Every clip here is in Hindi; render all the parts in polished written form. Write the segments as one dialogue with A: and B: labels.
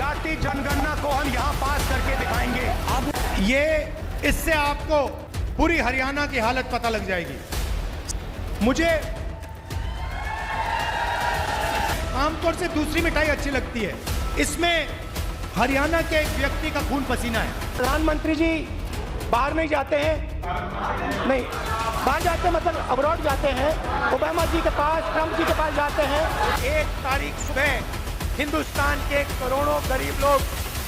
A: जाति जनगणना को हम यहाँ पास करके दिखाएंगे। अब इससे आपको पूरी हरियाणा की हालत पता लग जाएगी। मुझे आमतौर से दूसरी मिठाई अच्छी लगती है, इसमें हरियाणा के एक व्यक्ति का खून पसीना है। प्रधानमंत्री जी बाहर नहीं जाते हैं, नहीं बाहर जाते हैं, मतलब अब्रॉड जाते हैं, ओबामा जी के पास, ट्रंप जी के पास जाते हैं। 1 तारीख सुबह हिंदुस्तान के करोड़ों गरीब लोग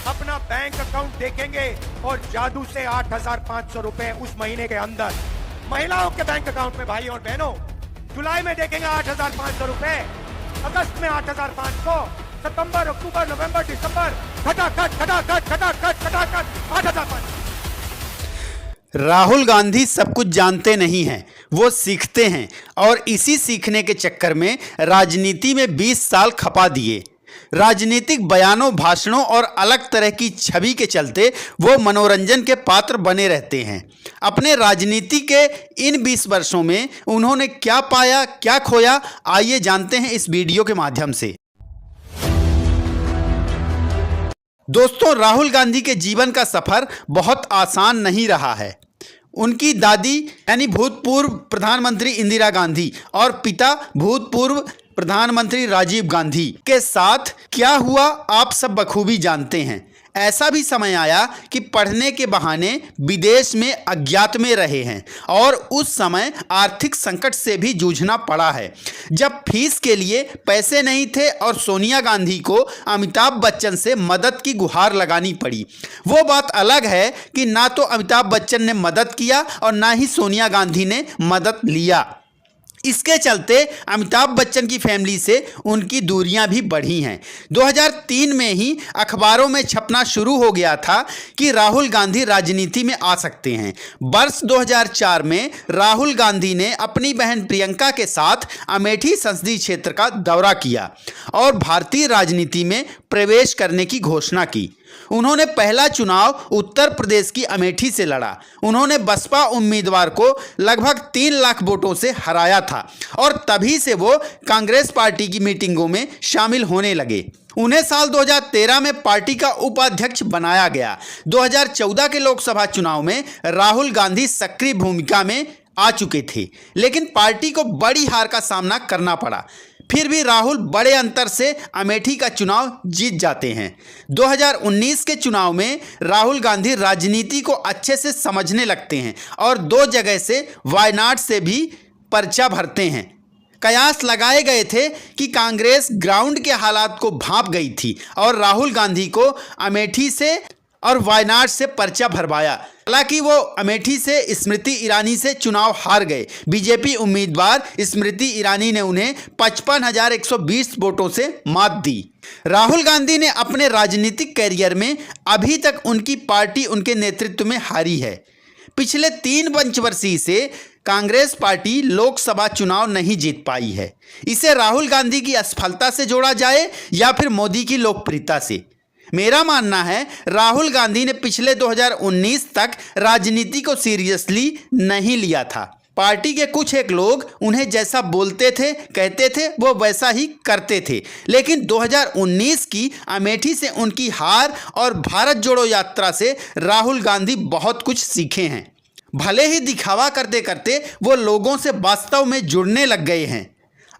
A: अपना बैंक अकाउंट देखेंगे और जादू से 8,500 रुपए उस महीने के अंदर महिलाओं के बैंक अकाउंट में, भाई और बहनों, जुलाई में देखेंगे 8,500 रुपए, अगस्त में 8,500, सितंबर, अक्टूबर, नवंबर, दिसंबर, खटाखट खटाखट खटाखट खटाखट 8,500।
B: राहुल गांधी सब कुछ जानते नहीं हैं, वो सीखते हैं और इसी सीखने के चक्कर में राजनीति में 20 साल खपा दिए। राजनीतिक बयानों, भाषणों और अलग तरह की छवि के चलते वो मनोरंजन के पात्र बने रहते हैं। अपने राजनीति के इन 20 वर्षों में उन्होंने क्या पाया, क्या खोया, आइए जानते हैं इस वीडियो के माध्यम से। दोस्तों, राहुल गांधी के जीवन का सफर बहुत आसान नहीं रहा है। उनकी दादी यानी भूतपूर्व प्रधानमंत्री इंदिरा गांधी और पिता भूतपूर्व प्रधानमंत्री राजीव गांधी के साथ क्या हुआ आप सब बखूबी जानते हैं। ऐसा भी समय आया कि पढ़ने के बहाने विदेश में अज्ञात में रहे हैं और उस समय आर्थिक संकट से भी जूझना पड़ा है, जब फीस के लिए पैसे नहीं थे और सोनिया गांधी को अमिताभ बच्चन से मदद की गुहार लगानी पड़ी। वो बात अलग है कि ना तो अमिताभ बच्चन ने मदद किया और ना ही सोनिया गांधी ने मदद लिया। इसके चलते अमिताभ बच्चन की फैमिली से उनकी दूरियां भी बढ़ी हैं। 2003 में ही अखबारों में छपना शुरू हो गया था कि राहुल गांधी राजनीति में आ सकते हैं। वर्ष 2004 में राहुल गांधी ने अपनी बहन प्रियंका के साथ अमेठी संसदीय क्षेत्र का दौरा किया और भारतीय राजनीति में प्रवेश करने की घोषणा की। उन्होंने पहला चुनाव उत्तर प्रदेश की अमेठी से लड़ा। उन्होंने बसपा उम्मीदवार को लगभग 3 लाख वोटों से हराया था और तभी से वो कांग्रेस पार्टी की मीटिंगों में शामिल होने लगे। उन्हें साल 2013 में पार्टी का उपाध्यक्ष बनाया गया। 2014 के लोकसभा चुनाव में राहुल गांधी सक्रिय भूमिका में आ चुके थे, लेकिन पार्टी को बड़ी हार का सामना करना पड़ा। फिर भी राहुल बड़े अंतर से अमेठी का चुनाव जीत जाते हैं। 2019 के चुनाव में राहुल गांधी राजनीति को अच्छे से समझने लगते हैं और 2 जगह से वायनाड से भी पर्चा भरते हैं। कयास लगाए गए थे कि कांग्रेस ग्राउंड के हालात को भांप गई थी और राहुल गांधी को अमेठी से और वायनाड से पर्चा भरवाया। हालांकि वो अमेठी से स्मृति ईरानी से चुनाव हार गए। बीजेपी उम्मीदवार स्मृति ईरानी ने उन्हें 55,120 वोटों से मात दी। राहुल गांधी ने अपने राजनीतिक कैरियर में अभी तक उनकी पार्टी उनके नेतृत्व में हारी है। पिछले 3 पंचवर्षीय से कांग्रेस पार्टी लोकसभा चुनाव नहीं जीत पाई है। इसे राहुल गांधी की असफलता से जोड़ा जाए या फिर मोदी की लोकप्रियता से। मेरा मानना है राहुल गांधी ने पिछले 2019 तक राजनीति को सीरियसली नहीं लिया था। पार्टी के कुछ एक लोग उन्हें जैसा बोलते थे, कहते थे, वो वैसा ही करते थे। लेकिन 2019 की अमेठी से उनकी हार और भारत जोड़ो यात्रा से राहुल गांधी बहुत कुछ सीखे हैं। भले ही दिखावा करते करते वो लोगों से वास्तव में जुड़ने लग गए हैं।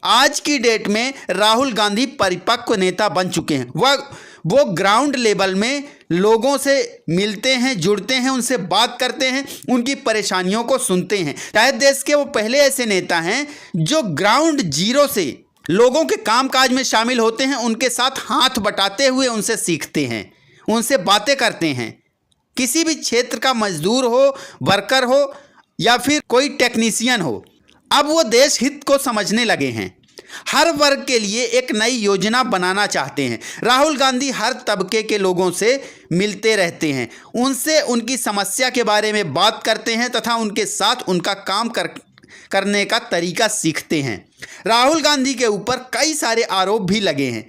B: आज की डेट में राहुल गांधी परिपक्व नेता बन चुके हैं। वो ग्राउंड लेवल में लोगों से मिलते हैं, जुड़ते हैं, उनसे बात करते हैं, उनकी परेशानियों को सुनते हैं। शायद देश के वो पहले ऐसे नेता हैं जो ग्राउंड जीरो से लोगों के कामकाज में शामिल होते हैं, उनके साथ हाथ बटाते हुए उनसे सीखते हैं, उनसे बातें करते हैं। किसी भी क्षेत्र का मजदूर हो, वर्कर हो या फिर कोई टेक्नीशियन हो, अब वो देश हित को समझने लगे हैं। हर वर्ग के लिए एक नई योजना बनाना चाहते हैं। राहुल गांधी हर तबके के लोगों से मिलते रहते हैं, उनसे उनकी समस्या के बारे में बात करते हैं तथा उनके साथ उनका काम करने का तरीका सीखते हैं। राहुल गांधी के ऊपर कई सारे आरोप भी लगे हैं,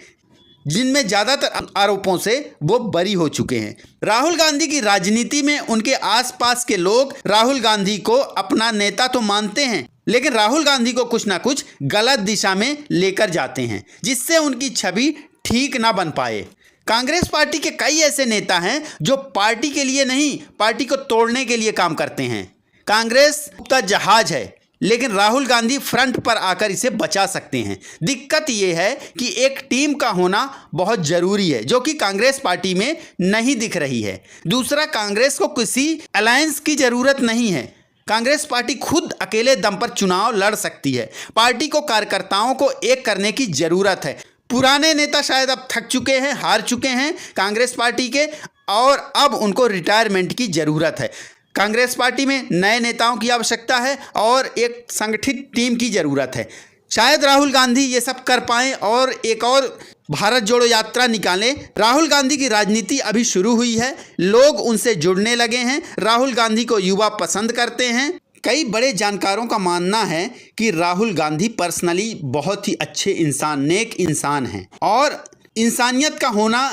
B: जिनमें ज़्यादातर आरोपों से वो बरी हो चुके हैं। राहुल गांधी की राजनीति में उनके आसपास के लोग राहुल गांधी को अपना नेता तो मानते हैं, लेकिन राहुल गांधी को कुछ ना कुछ गलत दिशा में लेकर जाते हैं, जिससे उनकी छवि ठीक ना बन पाए। कांग्रेस पार्टी के कई ऐसे नेता हैं जो पार्टी के लिए नहीं, पार्टी को तोड़ने के लिए काम करते हैं। कांग्रेस का जहाज है, लेकिन राहुल गांधी फ्रंट पर आकर इसे बचा सकते हैं। दिक्कत यह है कि एक टीम का होना बहुत ज़रूरी है, जो कि कांग्रेस पार्टी में नहीं दिख रही है। दूसरा, कांग्रेस को किसी अलायंस की ज़रूरत नहीं है। कांग्रेस पार्टी खुद अकेले दम पर चुनाव लड़ सकती है। पार्टी को कार्यकर्ताओं को एक करने की ज़रूरत है। पुराने नेता शायद अब थक चुके हैं, हार चुके हैं कांग्रेस पार्टी के, और अब उनको रिटायरमेंट की ज़रूरत है। कांग्रेस पार्टी में नए नेताओं की आवश्यकता है और एक संगठित टीम की ज़रूरत है। शायद राहुल गांधी ये सब कर पाएँ और एक और भारत जोड़ो यात्रा निकालें। राहुल गांधी की राजनीति अभी शुरू हुई है, लोग उनसे जुड़ने लगे हैं। राहुल गांधी को युवा पसंद करते हैं। कई बड़े जानकारों का मानना है कि राहुल गांधी पर्सनली बहुत ही अच्छे इंसान, नेक इंसान हैं और इंसानियत का होना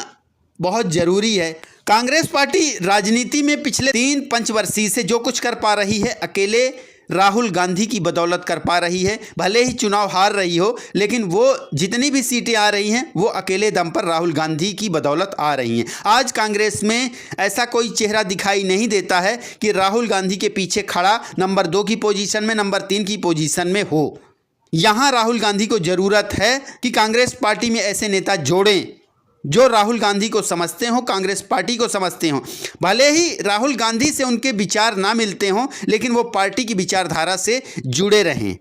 B: बहुत ज़रूरी है। कांग्रेस पार्टी राजनीति में पिछले 3 पंचवर्षीय से जो कुछ कर पा रही है, अकेले राहुल गांधी की बदौलत कर पा रही है। भले ही चुनाव हार रही हो, लेकिन वो जितनी भी सीटें आ रही हैं वो अकेले दम पर राहुल गांधी की बदौलत आ रही हैं। आज कांग्रेस में ऐसा कोई चेहरा दिखाई नहीं देता है कि राहुल गांधी के पीछे खड़ा नंबर 2 की पोजीशन में, नंबर 3 की पोजीशन में हो। यहाँ राहुल गांधी को ज़रूरत है कि कांग्रेस पार्टी में ऐसे नेता जोड़ें जो राहुल गांधी को समझते हों, कांग्रेस पार्टी को समझते हों। भले ही राहुल गांधी से उनके विचार ना मिलते हों, लेकिन वो पार्टी की विचारधारा से जुड़े रहें।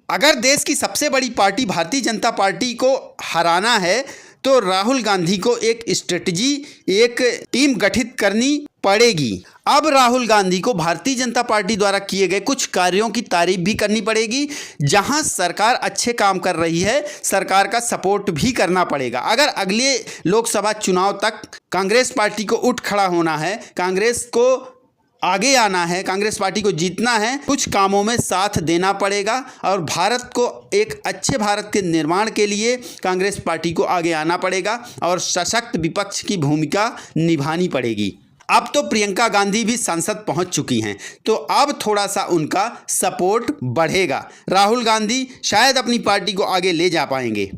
B: अगर देश की सबसे बड़ी पार्टी भारतीय जनता पार्टी को हराना है तो राहुल गांधी को एक स्ट्रेटजी, एक टीम गठित करनी पड़ेगी। अब राहुल गांधी को भारतीय जनता पार्टी द्वारा किए गए कुछ कार्यों की तारीफ भी करनी पड़ेगी। जहां सरकार अच्छे काम कर रही है, सरकार का सपोर्ट भी करना पड़ेगा। अगर अगले लोकसभा चुनाव तक कांग्रेस पार्टी को उठ खड़ा होना है, कांग्रेस को आगे आना है, कांग्रेस पार्टी को जीतना है, कुछ कामों में साथ देना पड़ेगा और भारत को एक अच्छे भारत के निर्माण के लिए कांग्रेस पार्टी को आगे आना पड़ेगा और सशक्त विपक्ष की भूमिका निभानी पड़ेगी। अब तो प्रियंका गांधी भी संसद पहुंच चुकी हैं, तो अब थोड़ा सा उनका सपोर्ट बढ़ेगा। राहुल गांधी शायद अपनी पार्टी को आगे ले जा पाएंगे।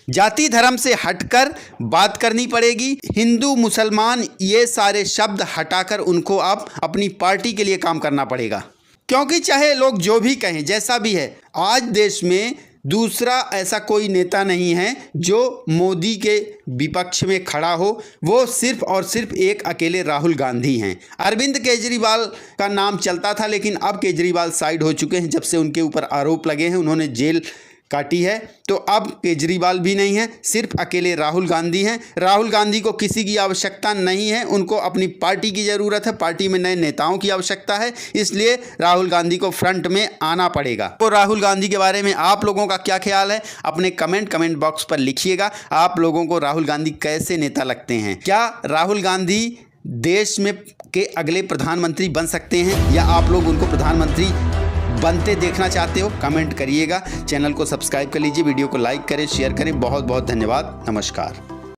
B: जाति धर्म से हटकर बात करनी पड़ेगी। हिंदू मुसलमान ये सारे शब्द हटाकर उनको अब अपनी पार्टी के लिए काम करना पड़ेगा, क्योंकि चाहे लोग जो भी कहें, जैसा भी है, आज देश में दूसरा ऐसा कोई नेता नहीं है जो मोदी के विपक्ष में खड़ा हो। वो सिर्फ और सिर्फ एक अकेले राहुल गांधी हैं। अरविंद केजरीवाल का नाम चलता था, लेकिन अब केजरीवाल साइड हो चुके हैं। जब से उनके ऊपर आरोप लगे हैं, उन्होंने जेल काटी है, तो अब केजरीवाल भी नहीं है, सिर्फ अकेले राहुल गांधी हैं। राहुल गांधी को किसी की आवश्यकता नहीं है, उनको अपनी पार्टी की ज़रूरत है, पार्टी में नए नेताओं की आवश्यकता है। इसलिए राहुल गांधी को फ्रंट में आना पड़ेगा। तो राहुल गांधी के बारे में आप लोगों का क्या ख्याल है, अपने कमेंट बॉक्स पर लिखिएगा। आप लोगों को राहुल गांधी कैसे नेता लगते हैं? क्या राहुल गांधी देश में के अगले प्रधानमंत्री बन सकते हैं, या आप लोग उनको प्रधानमंत्री बनते देखना चाहते हो? कमेंट करिएगा। चैनल को सब्सक्राइब कर लीजिए, वीडियो को लाइक करें, शेयर करें। बहुत बहुत धन्यवाद। नमस्कार।